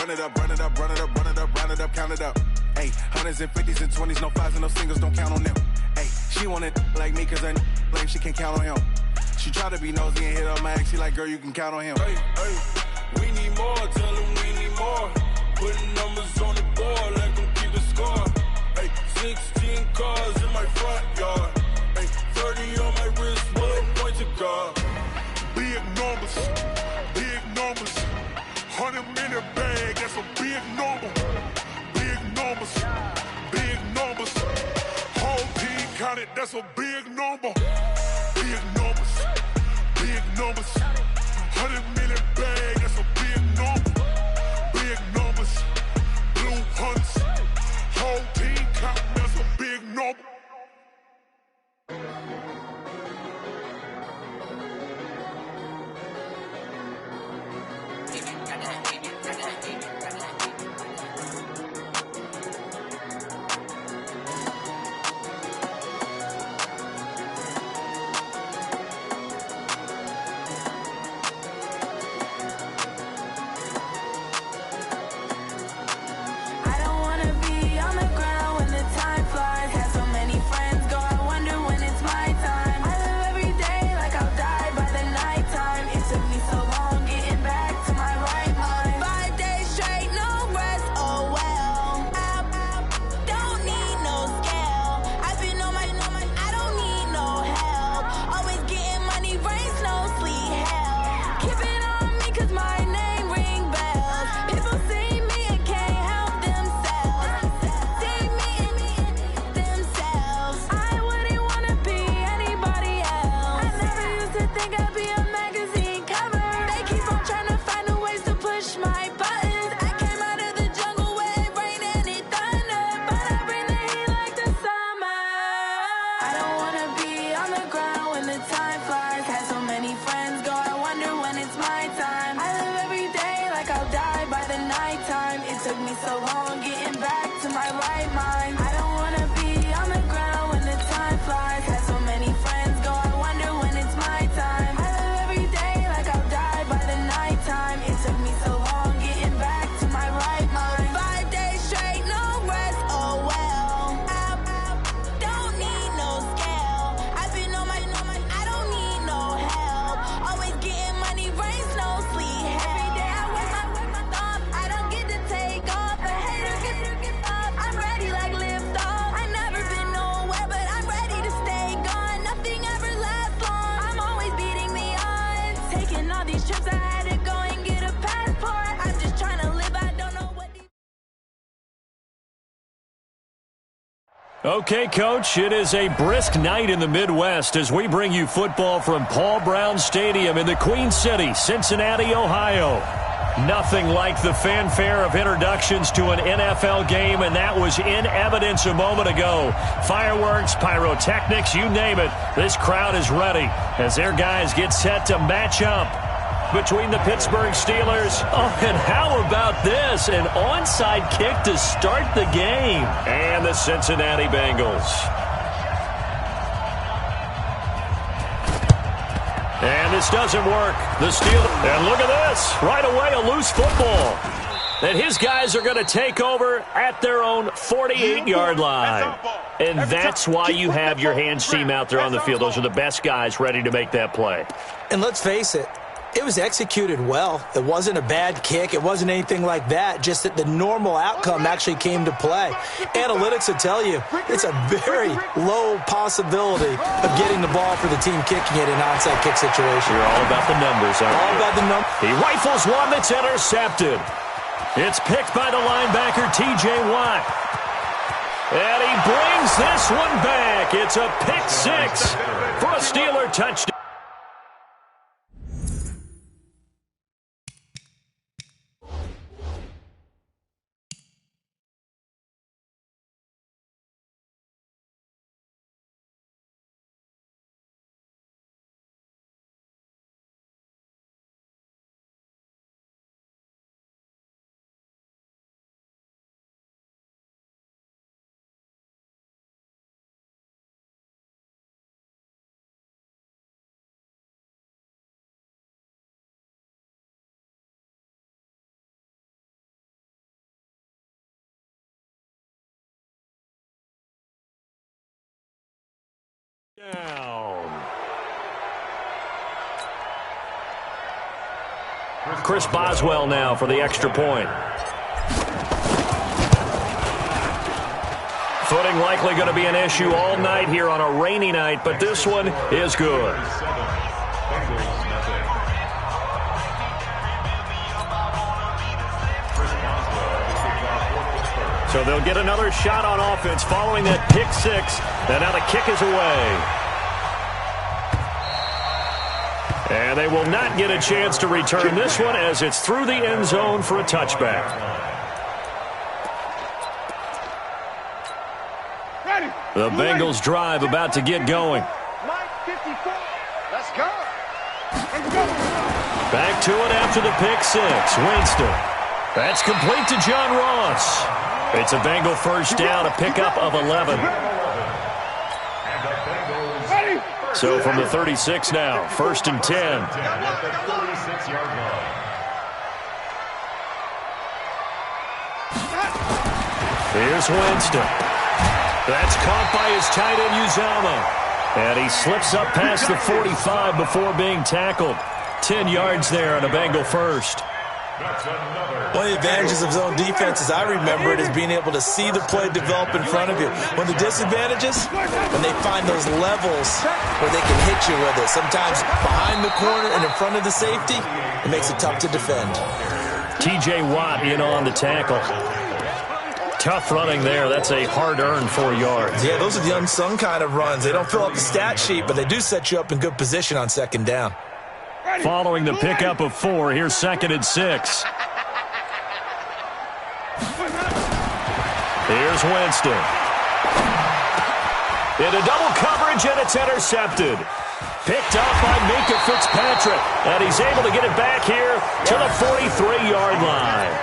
Run it up, run it up, run it up, run it up, run it up, count it up. Hey, hundreds and fifties and 20s, no fives and no singles, don't count on them. Hey, she want it like me cause I blame, she can't count on him. She try to be nosy and hit up my ex, she like, girl, you can count on him. Hey, we need more, tell them we need more. Putting numbers on the board, let them keep the score. Hey, 16 cars in my front yard. Hey, 30 on my wrist, bullet point to God. Big numbers, big numbers. 100-minute bag, that's a big number. Big numbers, big numbers. Whole team counted, that's a big number. Big numbers, big numbers. 100-minute bag, that's a big number. Big numbers, blue hunts. Whole team counting, that's a big number. Okay, Coach, it is a brisk night in the Midwest as we bring you football from Paul Brown Stadium in the Queen City, Cincinnati, Ohio. Nothing like the fanfare of introductions to an NFL game, and that was in evidence a moment ago. Fireworks, pyrotechnics, you name it. This crowd is ready as their guys get set to match up between the Pittsburgh Steelers. Oh, and how about this? An onside kick to start the game. And the Cincinnati Bengals. And this doesn't work. The Steelers. And look at this. Right away, a loose football. And his guys are going to take over at their own 48-yard line. And that's why you have your hands team out there on the field. Those are the best guys ready to make that play. And let's face it, it was executed well. It wasn't a bad kick. It wasn't anything like that, just that the normal outcome actually came to play. Analytics will tell you it's a very low possibility of getting the ball for the team kicking it in an onside kick situation. You're all about the numbers, aren't you? All about the numbers. He rifles one that's intercepted. It's picked by the linebacker, T.J. Watt. And he brings this one back. It's a pick six for a Steeler touchdown. Down. Chris Boswell now for the extra point. Footing likely going to be an issue all night here on a rainy night, but this one is good. So they'll get another shot on offense following that pick six, and now the kick is away. And they will not get a chance to return this one as it's through the end zone for a touchback. The Bengals drive about to get going. Let's go. Back to it after the pick six. Winston. That's complete to John Ross. It's a Bengal first down, a pickup of 11. So from the 36 now, 1st and 10. Here's Winston. That's caught by his tight end, Uzama. And he slips up past the 45 before being tackled. 10 yards there on a Bengal first. One of the advantages of zone defense, as I remember it, is being able to see the play develop in front of you. One of the disadvantages, when they find those levels where they can hit you with it. Sometimes behind the corner and in front of the safety, it makes it tough to defend. T.J. Watt in on the tackle. Tough running there. That's a hard-earned 4 yards. Yeah, those are the unsung kind of runs. They don't fill up the stat sheet, but they do set you up in good position on second down. Following the pickup of 4, here's 2nd and 6. Here's Winston. Into double coverage, and it's intercepted. Picked up by Minkah Fitzpatrick, and he's able to get it back here to the 43-yard line.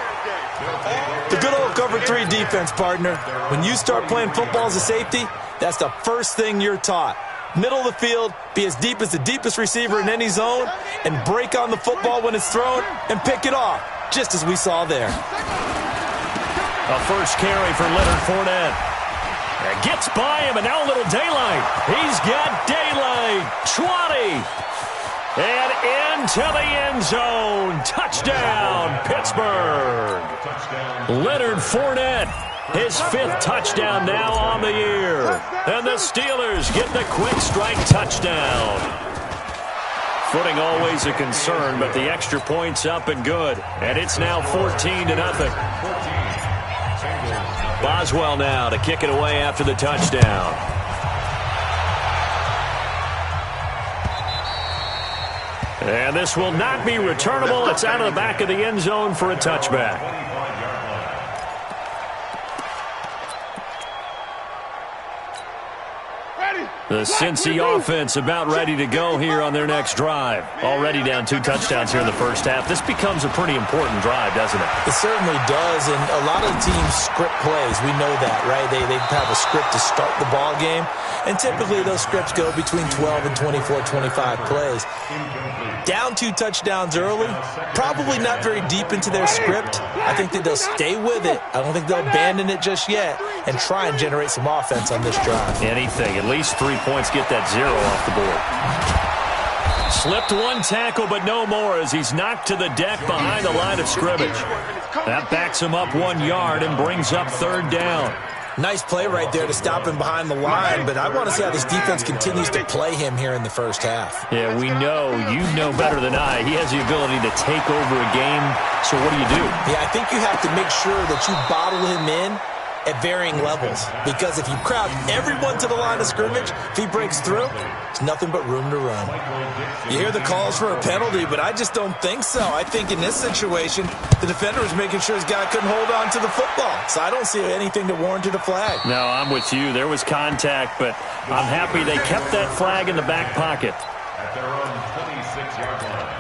The good old cover 3 defense, partner. When you start playing football as a safety, that's the first thing you're taught. Middle of the field, be as deep as the deepest receiver in any zone, and break on the football when it's thrown and pick it off, just as we saw there. A first carry for Leonard Fournette. It gets by him, and now a little daylight. He's got daylight. 20. And into the end zone. Touchdown, Pittsburgh. Leonard Fournette, his 5th touchdown now on the year. And the Steelers get the quick strike touchdown. Footing always a concern, but the extra point's up and good. And it's now 14-0. Boswell now to kick it away after the touchdown. And this will not be returnable. It's out of the back of the end zone for a touchback. The Cincy offense about ready to go here on their next drive. Already down 2 touchdowns here in the first half. This becomes a pretty important drive, doesn't it? It certainly does, and a lot of the teams script plays. We know that, right? They have a script to start the ball game, and typically those scripts go between 12 and 24, 25 plays. Down 2 touchdowns early, probably not very deep into their script. I think that they'll stay with it. I don't think they'll abandon it just yet and try and generate some offense on this drive. Anything, at least 3 points, get that 0 off the board. Slipped 1 tackle, but no more as he's knocked to the deck behind the line of scrimmage. That backs him up 1 yard and brings up 3rd down. Nice play right there to stop him behind the line, but I want to see how this defense continues to play him here in the first half. Yeah, we know, you know better than I, he has the ability to take over a game, so what do you do? Yeah, I think you have to make sure that you bottle him in at varying levels, because if you crowd everyone to the line of scrimmage, if he breaks through, it's nothing but room to run. You hear the calls for a penalty, but I just don't think so. I think in this situation, the defender was making sure his guy couldn't hold on to the football, so I don't see anything that warranted a flag. No, I'm with you. There was contact, but I'm happy they kept that flag in the back pocket. At their own 26-yard line.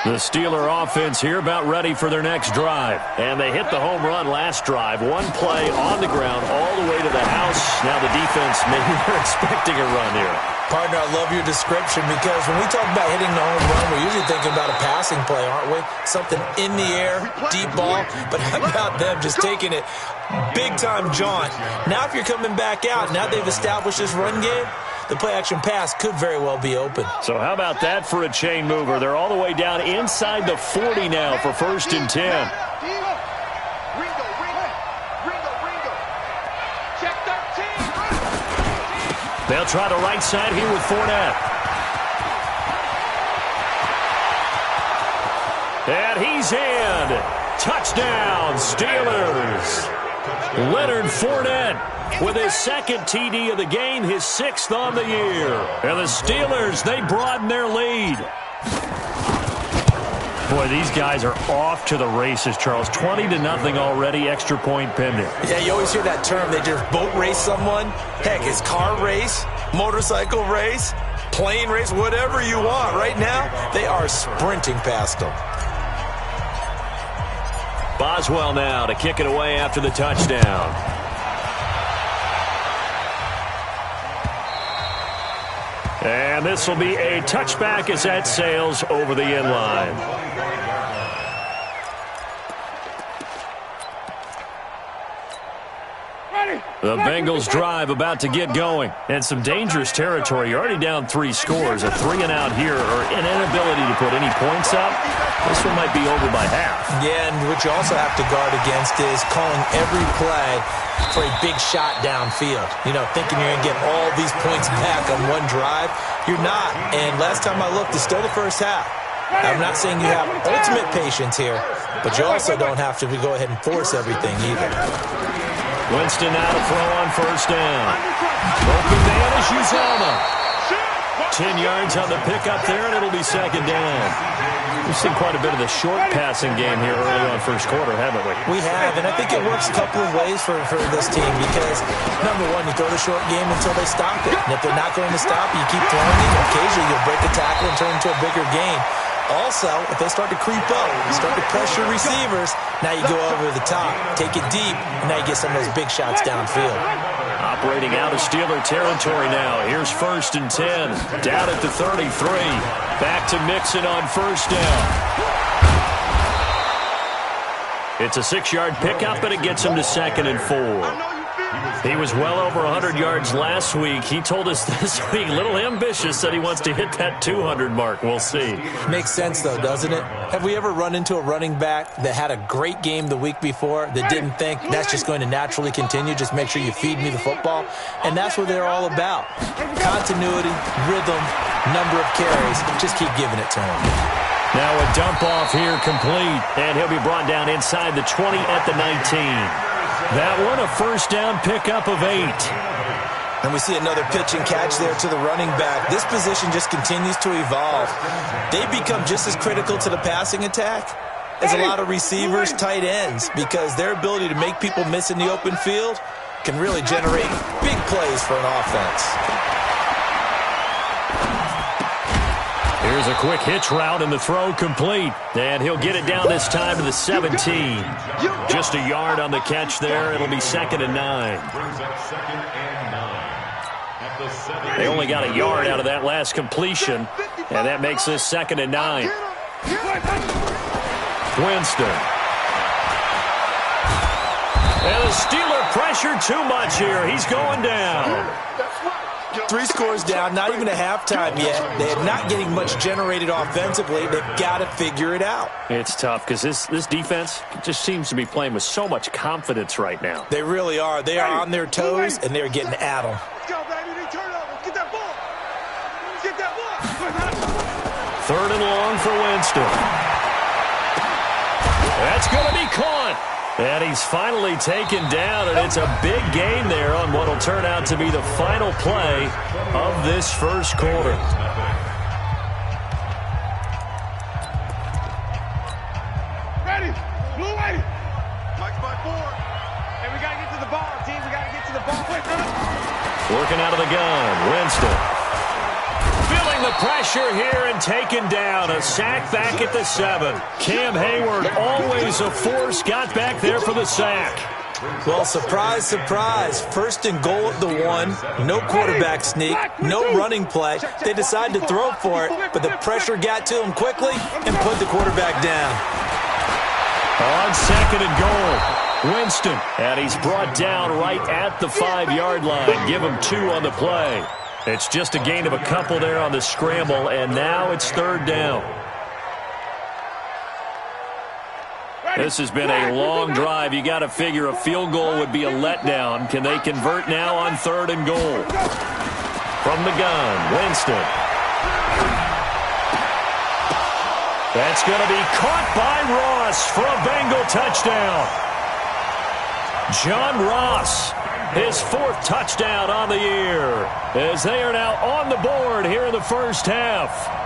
The Steeler offense here about ready for their next drive. And they hit the home run last drive. 1 play on the ground all the way to the house. Now the defense, maybe they're expecting a run here. Partner, I love your description because when we talk about hitting the home run, we're usually thinking about a pass passing play, aren't we? Something in the air, deep ball. But how about them just taking it big-time jaunt? Now if you're coming back out, now they've established this run game, the play-action pass could very well be open. So how about that for a chain mover? They're all the way down inside the 40 now for 1st and 10. They'll try the right side here with Fournette. And he's in. Touchdown, Steelers. Leonard Fournette with his 2nd TD of the game, his 6th on the year. And the Steelers, they broaden their lead. Boy, these guys are off to the races, Charles. 20-0 already, extra point pending. Yeah, you always hear that term. They just boat race someone. Heck, it's car race, motorcycle race, plane race, whatever you want. Right now, they are sprinting past them. Boswell now to kick it away after the touchdown. And this will be a touchback as that sails over the end line. The Bengals drive about to get going. And some dangerous territory. You're already down 3 scores. A 3-and-out here or an inability to put any points up. This one might be over by half. Yeah, and what you also have to guard against is calling every play for a big shot downfield. You know, thinking you're going to get all these points back on one drive. You're not. And last time I looked, it's still the first half. I'm not saying you have ultimate patience here, but you also don't have to go ahead and force everything either. Winston now to throw on 1st down. Open man is Uzomah. 10 yards on the pickup there, and it'll be 2nd down. We've seen quite a bit of the short passing game here early on 1st quarter, haven't we? We have, and I think it works a couple of ways for this team because, number one, you throw the short game until they stop it. And if they're not going to stop it, you keep throwing it. Occasionally, you'll break a tackle and turn it into a bigger game. Also, if they start to creep up, start to pressure receivers, now you go over the top, take it deep, and now you get some of those big shots downfield. Operating out of Steeler territory now. Here's 1st and 10. Down at the 33. Back to Mixon on 1st down. It's a 6-yard pickup, and it gets him to 2nd and 4. He was well over 100 yards last week. He told us this week, a little ambitious, that he wants to hit that 200 mark. We'll see. Makes sense, though, doesn't it? Have we ever run into a running back that had a great game the week before that didn't think that's just going to naturally continue? Just make sure you feed me the football. And that's what they're all about. Continuity, rhythm, number of carries. Just keep giving it to him. Now a dump off here complete. And he'll be brought down inside the 20 at the 19. That one a 1st down pickup of 8. And we see another pitch and catch there to the running back. This position just continues to evolve. They become just as critical to the passing attack as a lot of receivers, tight ends, because their ability to make people miss in the open field can really generate big plays for an offense. Here's a quick hitch route, and the throw complete. And he'll get it down this time to the 17. Just a yard on the catch there. It'll be 2nd and 9. They only got a yard out of that last completion, and that makes this 2nd and 9. Winston. And the Steeler pressure too much here. He's going down. 3 scores down, not even a halftime yet. They're not getting much generated offensively. They've got to figure it out. It's tough because this defense just seems to be playing with so much confidence right now. They really are. They are on their toes, and they're getting at them. Let's go, baby. Turn over. Get that ball. Get that ball. 3rd and long for Winston. That's going to be caught. And he's finally taken down, and it's a big gain there on what will turn out to be the final play of this 1st quarter. Ready. Blue way. Mike's by 4. Hey, we got to get to the ball, team. We got to get to the ball. Working out of the gun, Winston. Feeling the pressure here and taken down. A sack back at the 7. Cam Hayward, always a force, got back there for the sack. Well, surprise, surprise. First and goal at the 1. No quarterback sneak. No running play. They decided to throw for it, but the pressure got to them quickly and put the quarterback down. On second and goal, Winston. And he's brought down right at the 5-yard line. Give him 2 on the play. It's just a gain of a couple there on the scramble, and now it's third down. This has been a long drive. You got to figure a field goal would be a letdown. Can they convert now on third and goal? From the gun, Winston. That's going to be caught by Ross for a Bengal touchdown. John Ross, his 4th touchdown on the year, as they are now on the board here in the first half.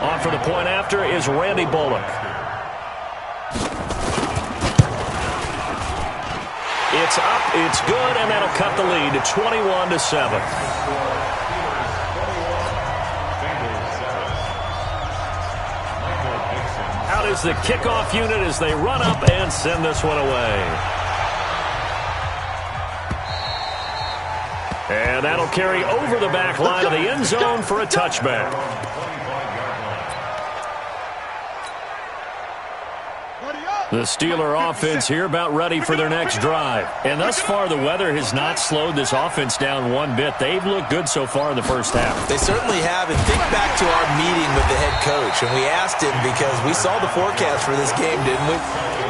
On for the point after is Randy Bullock. It's up, it's good, and that'll cut the lead to 21-7. Out is the kickoff unit as they run up and send this one away. And that'll carry over the back line of the end zone for a touchback. The Steeler offense here about ready for their next drive. And thus far, the weather has not slowed this offense down one bit. They've looked good so far in the first half. They certainly have. And think back to our meeting with the head coach. And we asked him because we saw the forecast for this game, didn't we?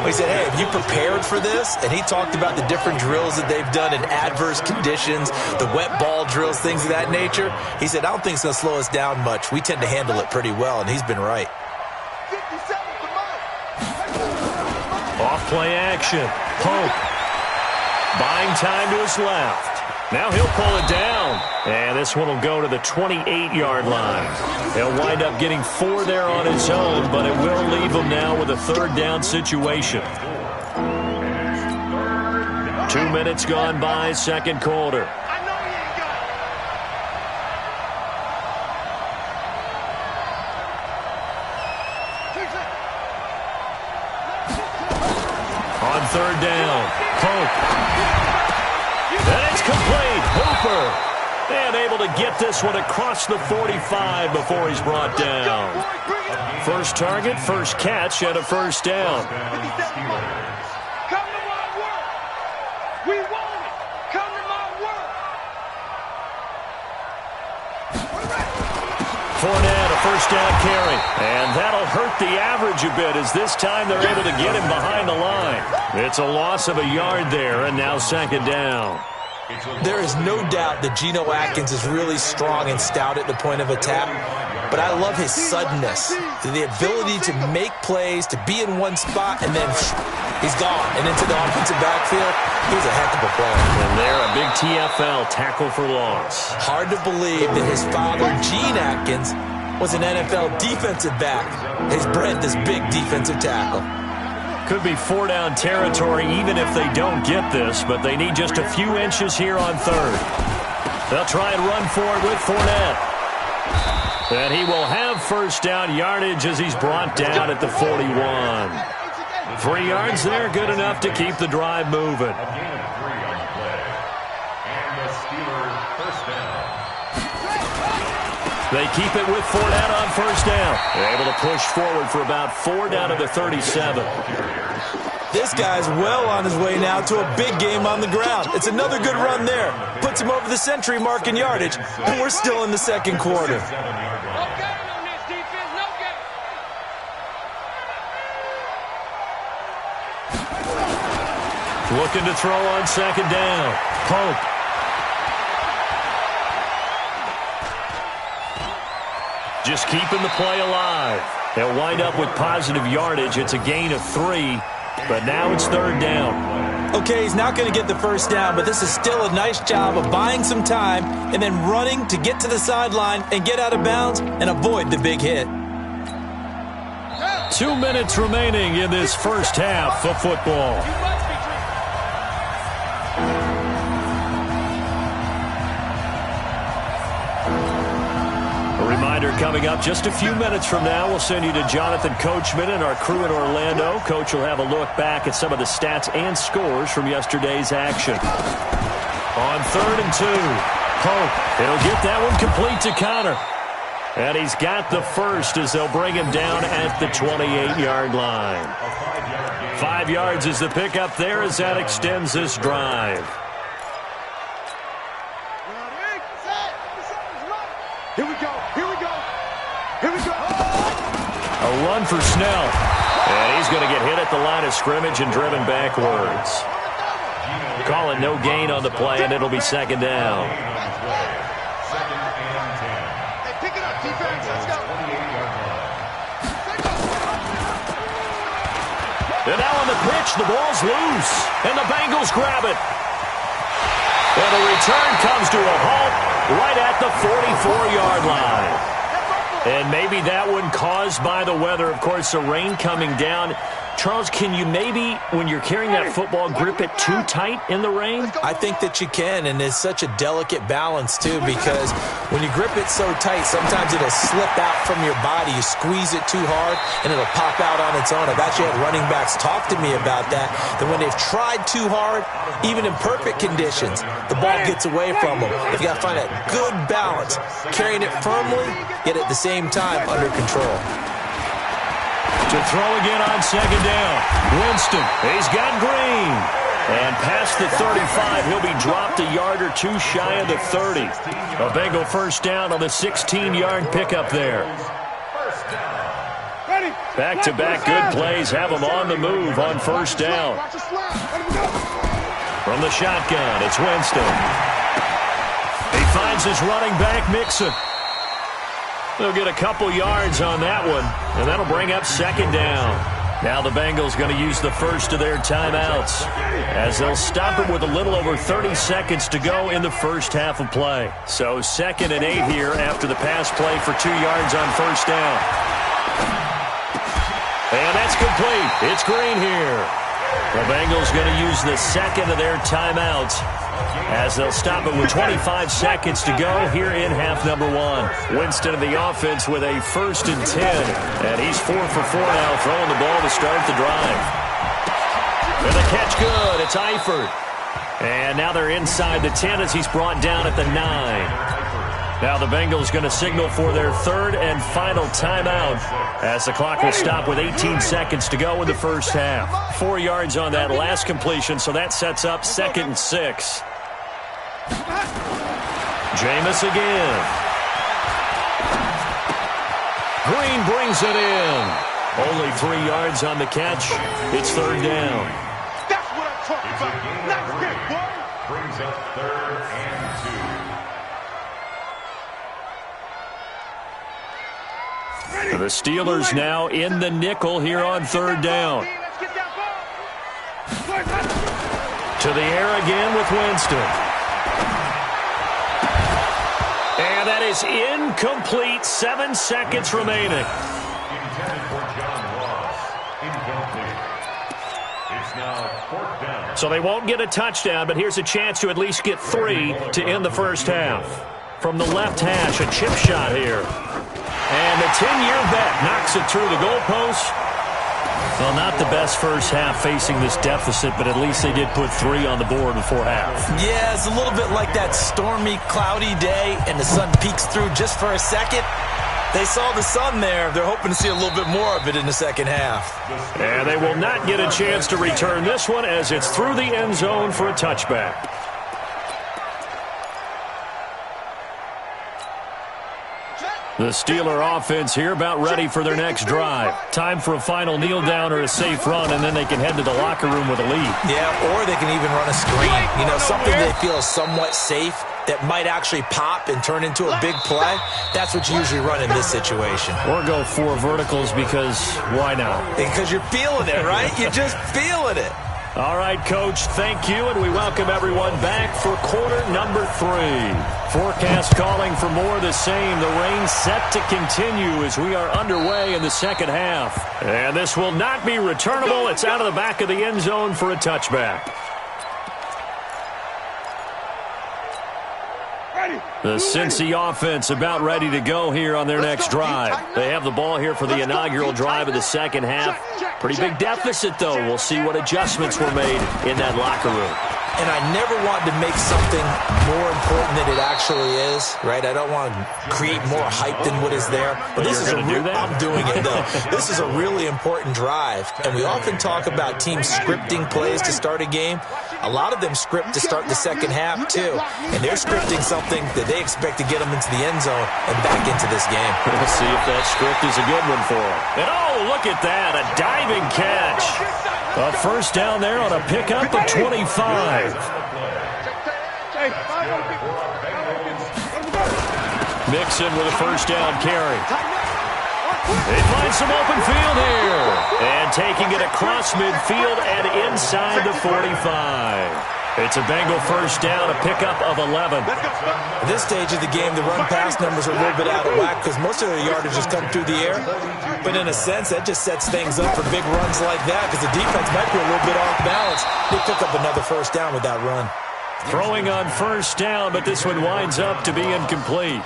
We said, hey, have you prepared for this? And he talked about the different drills that they've done in adverse conditions, the wet ball drills, things of that nature. He said, I don't think it's going to slow us down much. We tend to handle it pretty well, and he's been right. Off play action. Pope. Buying time to his left. Now he'll pull it down. And this one will go to the 28-yard line. He'll wind up getting 4 there on his own, but it will leave him now with a third down situation. 2 minutes gone by, second quarter. On third down, Pope. And it's complete. Hooper. And able to get this one across the 45 before he's brought down. First target, first catch, and a first down. Come to my work. We want it. Come to my work. Fournette, a first down carry. And that'll hurt the average a bit as this time they're able to get him behind the line. It's a loss of a yard there, and now second down. There is no doubt that Geno Atkins is really strong and stout at the point of attack, but I love his suddenness, the ability to make plays, to be in one spot, and then he's gone. And into the offensive backfield, he's a heck of a player. And there, a big TFL, tackle for loss. Hard to believe that his father, Gene Atkins, was an NFL defensive back. Has bred this big defensive tackle. Could be 4-down territory even if they don't get this, but they need just a few inches here on third. They'll try and run for it with Fournette. And he will have first down yardage as he's brought down at the 41. 3 yards there, good enough to keep the drive moving. A gain of 3 on the play. And the Steelers first down. They keep it with Fournette on first down. They're able to push forward for about 4 down to the 37. This guy's well on his way now to a big game on the ground. It's another good run there. Puts him over the century mark in yardage, and we're still in the second quarter. Looking to throw on second down. Pope. Just keeping the play alive. They'll wind up with positive yardage. It's a gain of 3, but now it's third down. Okay, he's not going to get the first down, but this is still a nice job of buying some time and then running to get to the sideline and get out of bounds and avoid the big hit. 2 minutes remaining in this first half of football. Reminder coming up just a few minutes from now. We'll send you to Jonathan Coachman and our crew in Orlando. Coach will have a look back at some of the stats and scores from yesterday's action. On 3rd and 2, Pope. He'll get that one complete to Connor. And he's got the first as they'll bring him down at the 28-yard line. 5 yards is the pickup there as that extends this drive. Here we go. Here we go. Here we go. A run for Snell. And he's going to get hit at the line of scrimmage and driven backwards. Calling no gain on the play, and it'll be 2nd down. Hey, pick it up, defense. Let's go. And now on the pitch, the ball's loose. And the Bengals grab it. And the return comes to a halt right at the 44-yard line. And maybe that one caused by the weather. Of course, the rain coming down. Charles, can you maybe, when you're carrying that football, grip it too tight in the rain? I think that you can, and it's such a delicate balance, too, because when you grip it so tight, sometimes it'll slip out from your body. You squeeze it too hard, and it'll pop out on its own. I've actually had running backs talk to me about that when they've tried too hard, even in perfect conditions, the ball gets away from them. They've got to find a good balance, carrying it firmly, yet at the same time under control. To throw again on 2nd down. Winston, he's got Green. And past the 35, he'll be dropped a yard or two shy of the 30. A Bengal first down on the 16-yard pickup there. Back-to-back good plays have him on the move on 1st down. From the shotgun, it's Winston. He finds his running back, Mixon. They'll get a couple yards on that one, and that'll bring up 2nd down. Now the Bengals going to use the first of their timeouts as they'll stop it with a little over 30 seconds to go in the first half of play. So 2nd and 8 here after the pass play for 2 yards on 1st down. And that's complete. It's Green here. The Bengals going to use the second of their timeouts as they'll stop it with 25 seconds to go here in half number 1. Winston in the offense with a 1st and 10. And he's 4 for 4 now, throwing the ball to start the drive. And the catch good. It's Eifert. And now they're inside the 10 as he's brought down at the 9. Now the Bengals going to signal for their 3rd and final timeout as the clock will stop with 18 seconds to go in the first half. 4 yards on that last completion, so that sets up 2nd and 6. Jameis again. Green brings it in. Only 3 yards on the catch. It's 3rd down. That's what I'm talking about. Nice pick, boy. Brings up 3rd and 2. The Steelers now in the nickel here on 3rd down. To the air again with Winston. And that is incomplete. 7 seconds remaining. Intended for John Ross. Incomplete. It's now 4th down. So they won't get a touchdown, but here's a chance to at least get 3 to end the first half. From the left hash, a chip shot here. And the 10-year vet knocks it through the goalpost. Well, not the best first half facing this deficit, but at least they did put 3 on the board before half. Yeah, it's a little bit like that stormy, cloudy day, and the sun peeks through just for a second. They saw the sun there. They're hoping to see a little bit more of it in the second half. And they will not get a chance to return this one as it's through the end zone for a touchback. The Steeler offense here about ready for their next drive. Time for a final kneel down or a safe run, and then they can head to the locker room with a lead. Yeah, or they can even run a screen. You know, something they feel is somewhat safe that might actually pop and turn into a big play. That's what you usually run in this situation. Or go 4 verticals because why not? Because you're feeling it, right? You're just feeling it. All right, Coach, thank you, and we welcome everyone back for quarter number 3. Forecast calling for more of the same. The rain set to continue as we are underway in the second half. And this will not be returnable. It's out of the back of the end zone for a touchback. The Cincy offense about ready to go here on their next drive. They have the ball here for the inaugural drive of the second half. Pretty big deficit, though. We'll see what adjustments were made in that locker room. And I never want to make something more important than it actually is, right? I don't want to create more hype than what is there. But this is I'm doing it, though. This is a really important drive. And we often talk about teams scripting plays to start a game. A lot of them script to start the second half, too. And they're scripting something that they expect to get them into the end zone and back into this game. We'll see if that script is a good one for them. And oh, look at that, a diving catch. A first down there on a pickup of 25. Mixon with a first down carry. They find some open field here. And taking it across midfield and inside the 45. It's a Bengal first down, a pickup of 11. At this stage of the game, the run-pass numbers are a little bit out of whack because most of their yardage has come through the air. But in a sense, that just sets things up for big runs like that because the defense might be a little bit off balance. They pick up another first down with that run. Throwing on first down, but this one winds up to be incomplete.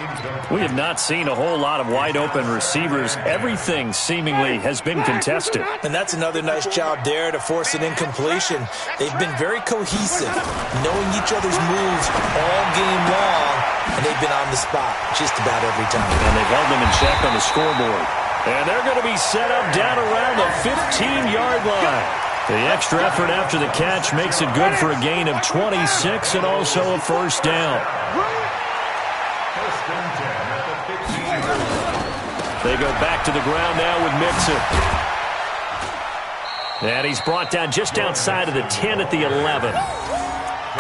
We have not seen a whole lot of wide-open receivers. Everything seemingly has been contested. And that's another nice job there to force an incompletion. They've been very cohesive, knowing each other's moves all game long, and they've been on the spot just about every time. And they've held them in check on the scoreboard. And they're going to be set up down around the 15-yard line. The extra effort after the catch makes it good for a gain of 26 and also a first down. They go back to the ground now with Mixon. And he's brought down just outside of the 10 at the 11.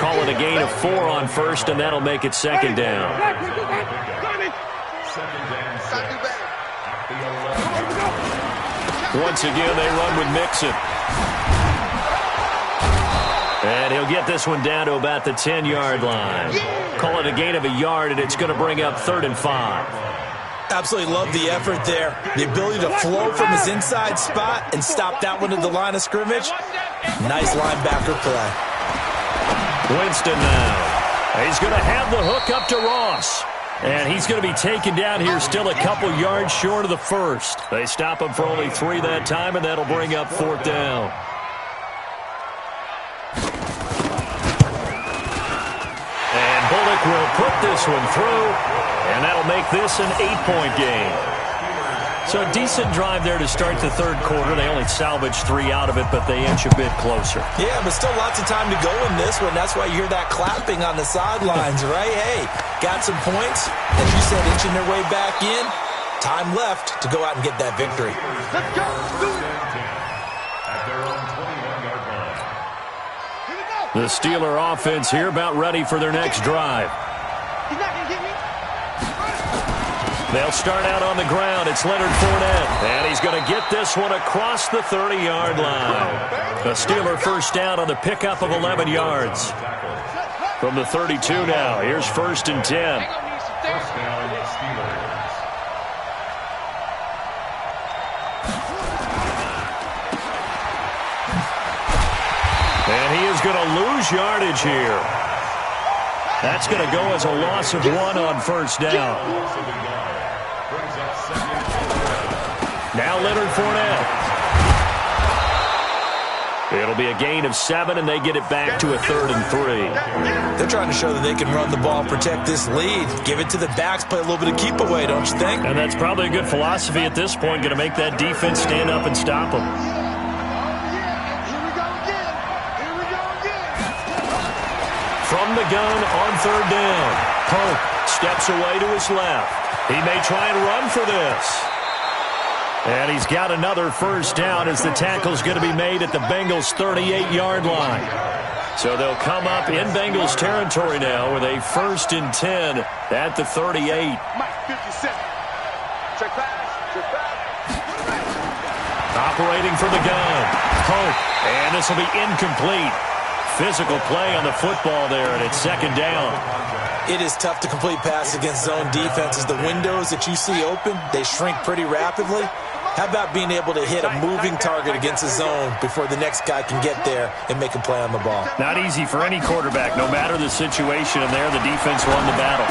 Call it a gain of 4 on first, and that'll make it second down. Once again, they run with Mixon. And he'll get this one down to about the 10-yard line. Call it a gain of a yard, and it's going to bring up 3rd and 5. Absolutely love the effort there. The ability to flow from his inside spot and stop that one at the line of scrimmage. Nice linebacker play. Winston now. He's going to have the hook up to Ross. And he's going to be taken down here still a couple yards short of the first. They stop him for only 3 that time, and that'll bring up 4th down. And Bullock will put this one through, and that'll make this an 8-point game. So a decent drive there to start the third quarter. They only salvaged 3 out of it, but they inch a bit closer. Yeah, but still lots of time to go in this one. That's why you hear that clapping on the sidelines, right? Hey, got some points. As you said, inching their way back in. Time left to go out and get that victory. Let's go. At their own 21-yard line. The Steeler offense here about ready for their next drive. He's not going to get me. They'll start out on the ground. It's Leonard Fournette. And he's going to get this one across the 30-yard line. A Steeler first down on the pickup of 11 yards. From the 32 now. Here's 1st and 10. First down, Steelers. And he is going to lose yardage here. That's going to go as a loss of 1 on first down. Now Leonard Fournette. It'll be a gain of 7, and they get it back to a 3rd and 3. They're trying to show that they can run the ball and protect this lead. Give it to the backs, play a little bit of keep away, don't you think? And that's probably a good philosophy at this point, going to make that defense stand up and stop them. From the gun on 3rd down. Pope steps away to his left. He may try and run for this. And he's got another first down as the tackle's going to be made at the Bengals' 38-yard line. So they'll come up in Bengals territory now with a 1st and 10 at the 38. Operating from the gun. Pope. And this will be incomplete. Physical play on the football there, and it's 2nd down. It is tough to complete passes against zone defenses. The windows that you see open, they shrink pretty rapidly. How about being able to hit a moving target against a zone before the next guy can get there and make a play on the ball? Not easy for any quarterback, no matter the situation, and there the defense won the battle.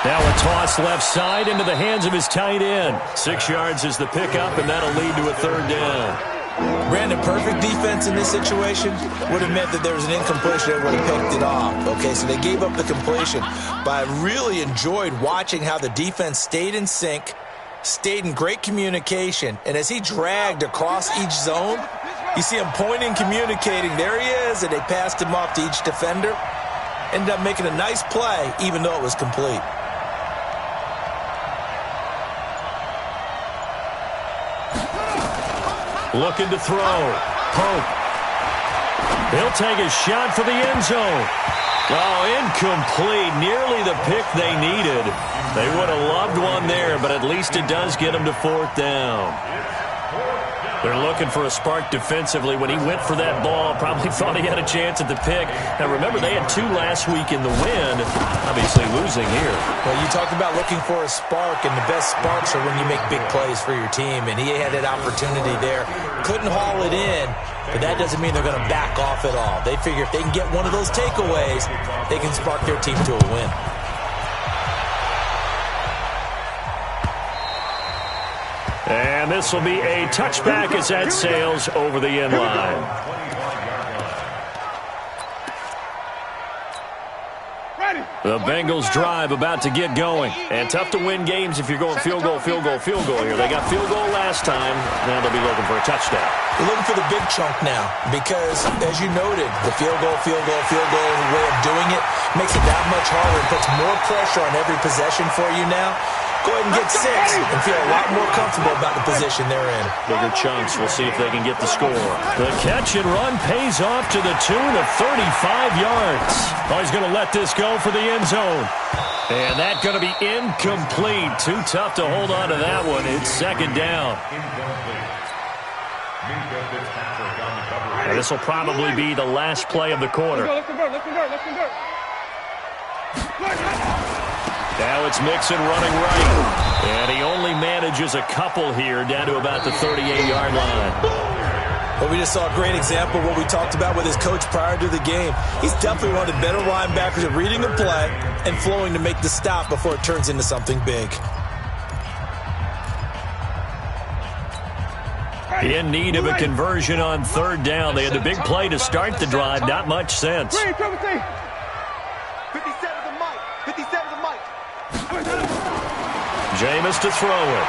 Now a toss left side into the hands of his tight end. 6 yards is the pickup, and that'll lead to a third down. Brandon, perfect defense in this situation would have meant that there was an incompletion that would have picked it off. Okay, so they gave up the completion. But I really enjoyed watching how the defense stayed in sync, stayed in great communication, and as he dragged across each zone, you see him pointing, communicating. There he is, and they passed him off to each defender. Ended up making a nice play, even though it was complete. Looking to throw. Pope. He'll take a shot for the end zone. Oh, incomplete. Nearly the pick they needed. They would have loved one there, but at least it does get them to 4th down. They're looking for a spark defensively. When he went for that ball, probably thought he had a chance at the pick. Now, remember, they had 2 last week in the win, obviously losing here. Well, you talked about looking for a spark, and the best sparks are when you make big plays for your team, and he had that opportunity there. Couldn't haul it in, but that doesn't mean they're going to back off at all. They figure if they can get one of those takeaways, they can spark their team to a win. And this will be a touchback as that sails over the end line. The Bengals drive about to get going. And tough to win games if you're going field goal, field goal, field goal here. They got field goal last time. Now they'll be looking for a touchdown. They're looking for the big chunk now because, as you noted, the field goal way of doing it makes it that much harder and puts more pressure on every possession for you now. Go ahead and get 6 and feel a lot more comfortable about the position they're in. Bigger chunks. We'll see if they can get the score. The catch and run pays off to the tune of 35 yards. Oh, he's going to let this go for the end zone. And that's going to be incomplete. Too tough to hold on to that one. It's 2nd down. And this will probably be the last play of the quarter. Now it's Mixon running right. And he only manages a couple here down to about the 38-yard line. Well, we just saw a great example of what we talked about with his coach prior to the game. He's definitely one of the better linebackers at reading the play and flowing to make the stop before it turns into something big. In need of a conversion on 3rd down. They had the big play to start the drive. Not much sense. Jameis to throw it.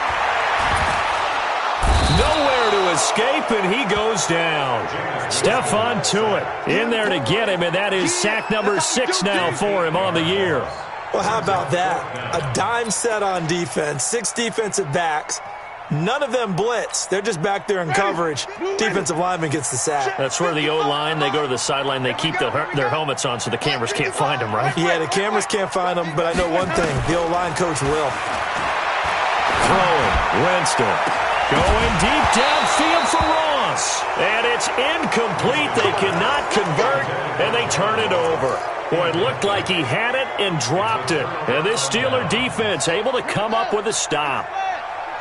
Nowhere to escape, and he goes down. Stephon Tuitt in there to get him, and that is sack number 6 now for him on the year. Well, how about that? A dime set on defense, 6 defensive backs. None of them blitz. They're just back there in coverage. Defensive lineman gets the sack. That's where the O-line, they go to the sideline, they keep their helmets on so the cameras can't find them, right? Yeah, the cameras can't find them, but I know one thing. The O-line coach will. Throwing, Winston. Going deep downfield for Ross. And it's incomplete. They cannot convert, and they turn it over. Boy, it looked like he had it and dropped it. And this Steeler defense able to come up with a stop.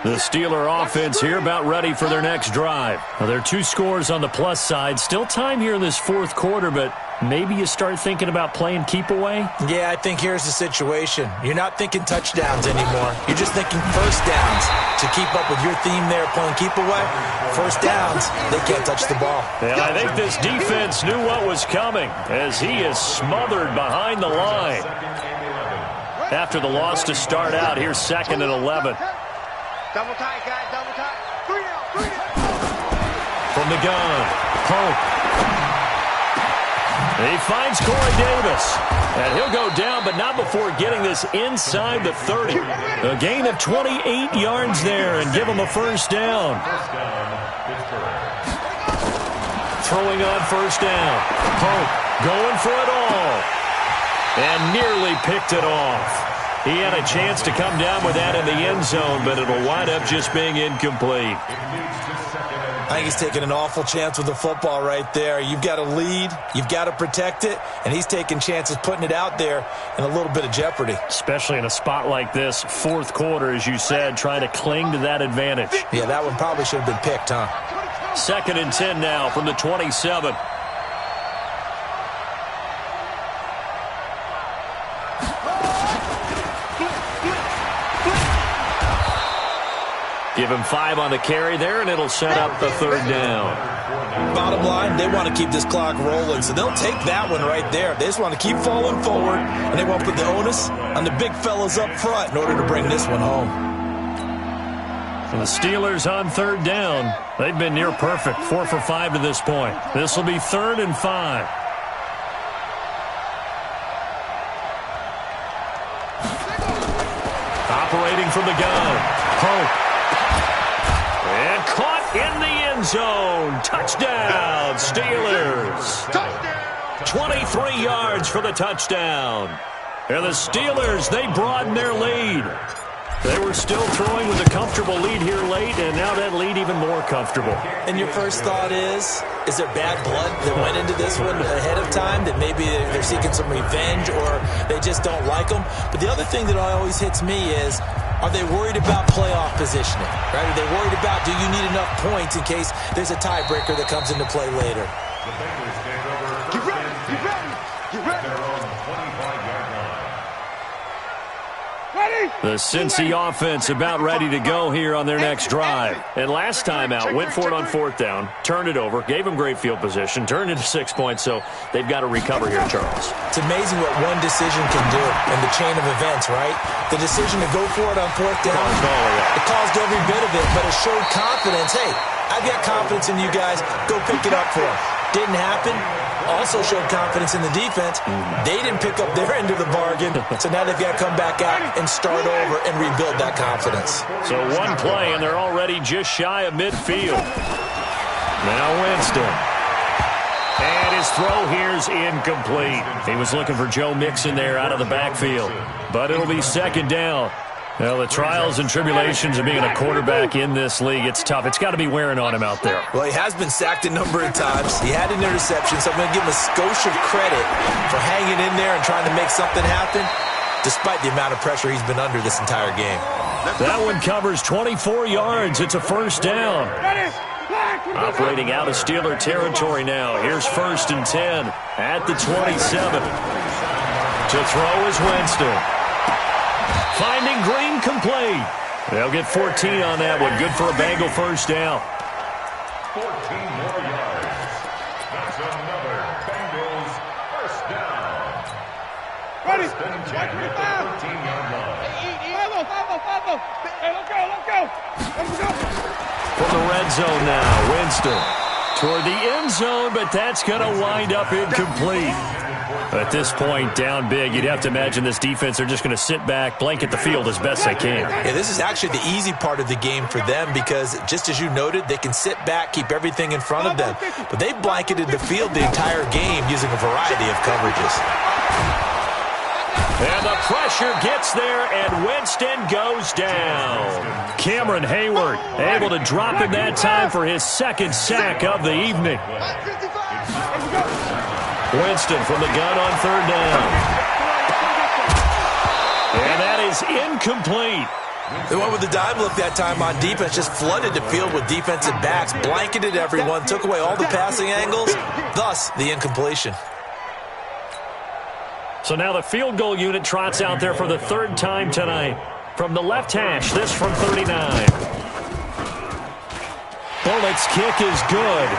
The Steeler offense here about ready for their next drive. Now, there are 2 scores on the plus side. Still time here in this 4th quarter, but maybe you start thinking about playing keep away? Yeah, I think here's the situation. You're not thinking touchdowns anymore. You're just thinking first downs. To keep up with your theme there, playing keep away, first downs, they can't touch the ball. And I think this defense knew what was coming as he is smothered behind the line. After the loss to start out, here's 2nd and 11. Double tight, guys, double tight. 3 down. From the gun, Pope. He finds Corey Davis. And he'll go down, but not before getting this inside the 30. A gain of 28 yards there and give him a first down. Throwing on first down. Pope going for it all. And nearly picked it off. He had a chance to come down with that in the end zone, but it'll wind up just being incomplete. I think he's taking an awful chance with the football right there. You've got to lead, you've got to protect it, and he's taking chances putting it out there in a little bit of jeopardy. Especially in a spot like this, fourth quarter, as you said, trying to cling to that advantage. Yeah, that one probably should have been picked, huh? 2nd and 10 now from the 27. Give him 5 on the carry there, and it'll set up the 3rd down. Bottom line, they want to keep this clock rolling, so they'll take that one right there. They just want to keep falling forward, and they won't put the onus on the big fellas up front in order to bring this one home. So the Steelers on 3rd down. They've been near perfect, 4 for 5 to this point. This will be 3rd and 5. Operating from the gun. Hope. And caught in the end zone. Touchdown, Steelers. 23 yards for the touchdown. And the Steelers, they broaden their lead. They were still throwing with a comfortable lead here late, and now that lead even more comfortable. And your first thought is there bad blood that went into this one ahead of time, that maybe they're seeking some revenge or they just don't like them? But the other thing that always hits me is, are they worried about playoff positioning? Right? Are they worried about, do you need enough points in case there's a tiebreaker that comes into play later? The Bengals take over first and 10 at their own 25-yard line. The Cincy offense about ready to go here on their next drive. And last time out, went for it on 4th down, turned it over, gave them great field position, turned into 6 points, so they've got to recover here, Charles. It's amazing what one decision can do in the chain of events, right? The decision to go for it on 4th down, it caused every bit of it, but it showed confidence. Hey, I've got confidence in you guys. Go pick it up for them. Didn't happen. Also showed confidence in the defense. They didn't pick up their end of the bargain, so now they've got to come back out and start over and rebuild that confidence. So one play, and they're already just shy of midfield. Now Winston. And his throw here's incomplete. He was looking for Joe Mixon there out of the backfield. But it'll be 2nd down. Well, the trials and tribulations of being a quarterback in this league, it's tough. It's got to be wearing on him out there. Well, he has been sacked a number of times. He had an interception, so I'm going to give him a skosh of credit for hanging in there and trying to make something happen, despite the amount of pressure he's been under this entire game. That one covers 24 yards. It's a 1st down. Operating out of Steeler territory now. Here's 1st and 10 at the 27. To throw is Winston. Finding Green complete. They'll get 14 on that one. Good for a Bengal 1st down. 14 more yards. That's another Bengals 1st down. Ready? 1st and 10 at the 14-yard line. Hey, let's go. From the red zone now, Winston toward the end zone, but that's going to wind up incomplete. At this point, down big, you'd have to imagine this defense are just going to sit back, blanket the field as best they can. Yeah, this is actually the easy part of the game for them because, just as you noted, they can sit back, keep everything in front of them. But they've blanketed the field the entire game using a variety of coverages. And the pressure gets there, and Winston goes down. Cameron Hayward able to drop him that time for his 2nd sack of the evening. Winston from the gun on 3rd down. And that is incomplete. They went with the dime look that time on defense, just flooded the field with defensive backs, blanketed everyone, took away all the passing angles, thus the incompletion. So now the field goal unit trots out there for the 3rd time tonight. From the left hash, this from 39. Bullock's kick is good,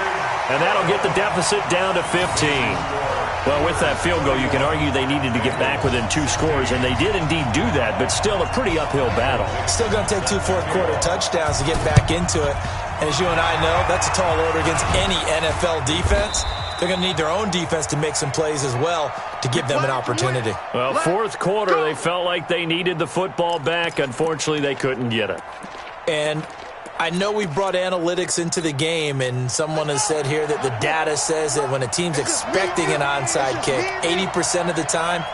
and that'll get the deficit down to 15. Well, with that field goal, you can argue they needed to get back within 2 scores, and they did indeed do that, but still a pretty uphill battle. Still going to take 2 fourth-quarter touchdowns to get back into it. And as you and I know, that's a tall order against any NFL defense. They're going to need their own defense to make some plays as well to give them an opportunity. Well, 4th quarter, they felt like they needed the football back. Unfortunately, they couldn't get it. And I know we brought analytics into the game, and someone has said here that the data says that when a team's expecting an onside kick, 80% of the time,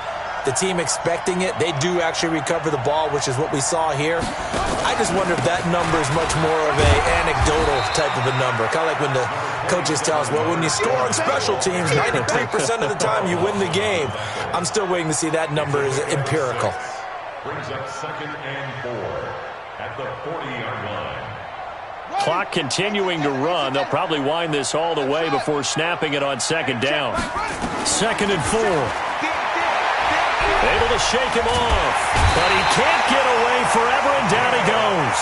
the team expecting it, they do actually recover the ball, which is what we saw here. I just wonder if that number is much more of a anecdotal type of a number. Kind of like when the coaches tell us, well, when you score on special teams, 93% of the time you win the game. I'm still waiting to see that number is empirical. Brings up 2nd and 4 at the 40-yard line. Clock continuing to run. They'll probably wind this all the way before snapping it on 2nd down. 2nd and 4. Able to shake him off, but he can't get away forever, and down he goes.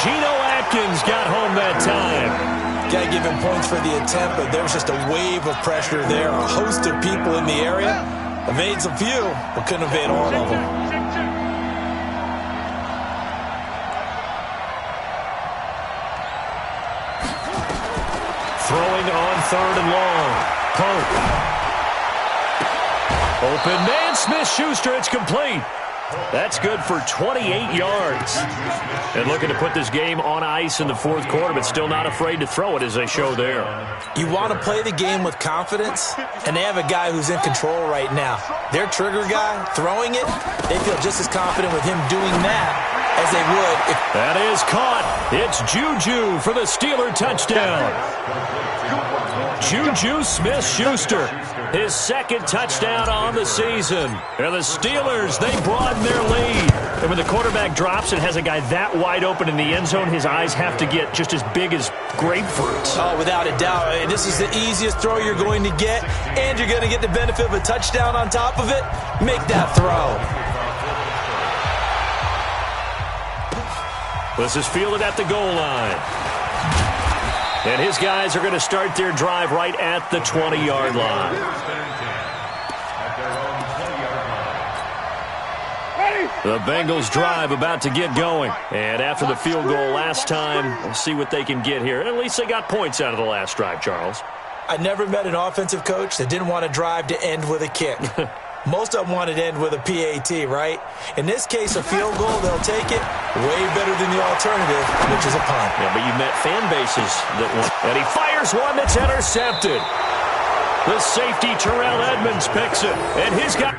Geno Atkins got home that time. Got to give him points for the attempt, but there was just a wave of pressure there. A host of people in the area. Evades a few, but couldn't evade all of them. Throwing on 3rd and long. Pope. Open man, Smith-Schuster, it's complete. That's good for 28 yards. And looking to put this game on ice in the 4th quarter, but still not afraid to throw it as they show there. You want to play the game with confidence, and they have a guy who's in control right now. Their trigger guy, throwing it, they feel just as confident with him doing that as they would if... That is caught. It's Juju for the Steeler touchdown. Juju Smith-Schuster, his 2nd touchdown on the season. And the Steelers, they broaden their lead. And when the quarterback drops and has a guy that wide open in the end zone, his eyes have to get just as big as grapefruits. Oh, without a doubt. This is the easiest throw you're going to get, and you're going to get the benefit of a touchdown on top of it. Make that throw. This is fielded at the goal line. And his guys are going to start their drive right at the 20-yard line. The Bengals drive about to get going. And after the field goal last time, we'll see what they can get here. At least they got points out of the last drive, Charles. I never met an offensive coach that didn't want to drive to end with a kick. Most of them want it to end with a PAT, right? In this case, a field goal, they'll take it way better than the alternative, which is a punt. Yeah, but you've met fan bases that want. And he fires one that's intercepted. The safety, Terrell Edmonds, picks it. And his guy...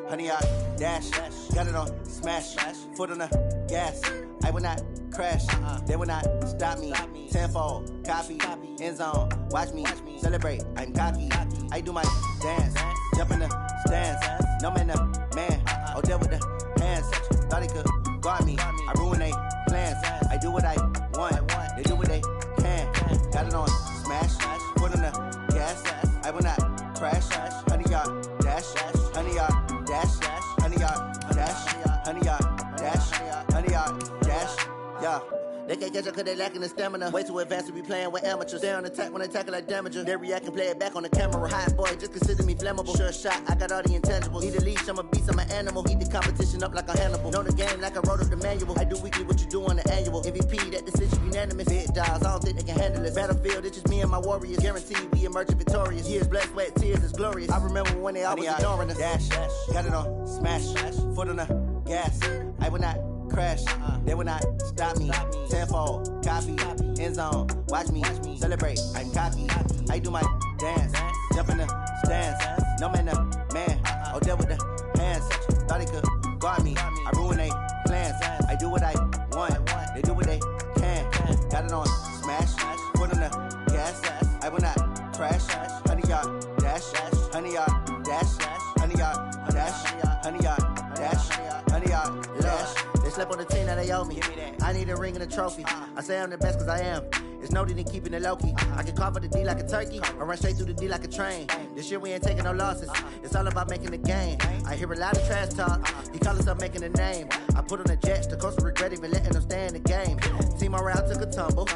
Honey, I dash, got it on smash, foot on the gas. I will not crash, they will not stop me. Tenfold, copy, end zone, watch me celebrate. I'm cocky, I do my dance, jump in the stands. No man, man, oh, there with the hands. Thought he could guard me, I ruin they plans. I do what I want, they do what they can. Got it on smash, foot on the gas. I will not crash, honey, y'all dash, honey, y'all dash, honey, y'all dash, honey, y'all dash, honey, y'all dash, yeah. They can't catch up cause they lacking the stamina. Way too advanced to be playing with amateurs. They on attack when they tackle like damager. They react and play it back on the camera. Hot boy, just consider me flammable. Sure shot, I got all the intangibles. Need a leash, I'm a beast, I'm an animal. Heat the competition up like a Hannibal. Know the game like I wrote up the manual. I do weekly what you do on the annual. MVP, that decision unanimous. Big dogs, I don't think they can handle it. Battlefield, it's just me and my warriors. Guaranteed we emerging victorious. Years, blood, sweat, tears, is glorious. I remember when they always ignoring us. Dash, got it on smash, foot on the gas. I will not crash, they will not stop me. Tenfold, copy, end zone, watch me celebrate. I'm cocky, I do my dance, jump in the stands. No man, man, oh, there with the hands. Thought he could guard me, I ruin they plans. I do what I want, they do what they can. Got it on smash, foot on the gas. I will not crash, honey, y'all dash, honey, y'all dash, honey, y'all dash, honey, y'all dash, honey, y'all dash. They slept on the team that they owe me. I need a ring and a trophy. I say I'm the best cause I am. It's no need in keeping it low-key. I can call for the D like a turkey, or run straight through the D like a train. This year we ain't taking no losses. It's all about making the game. I hear a lot of trash talk. He call himself making a name. I put on the Jets. The coach will regret even letting them stay in the game. Team morale took a tumble.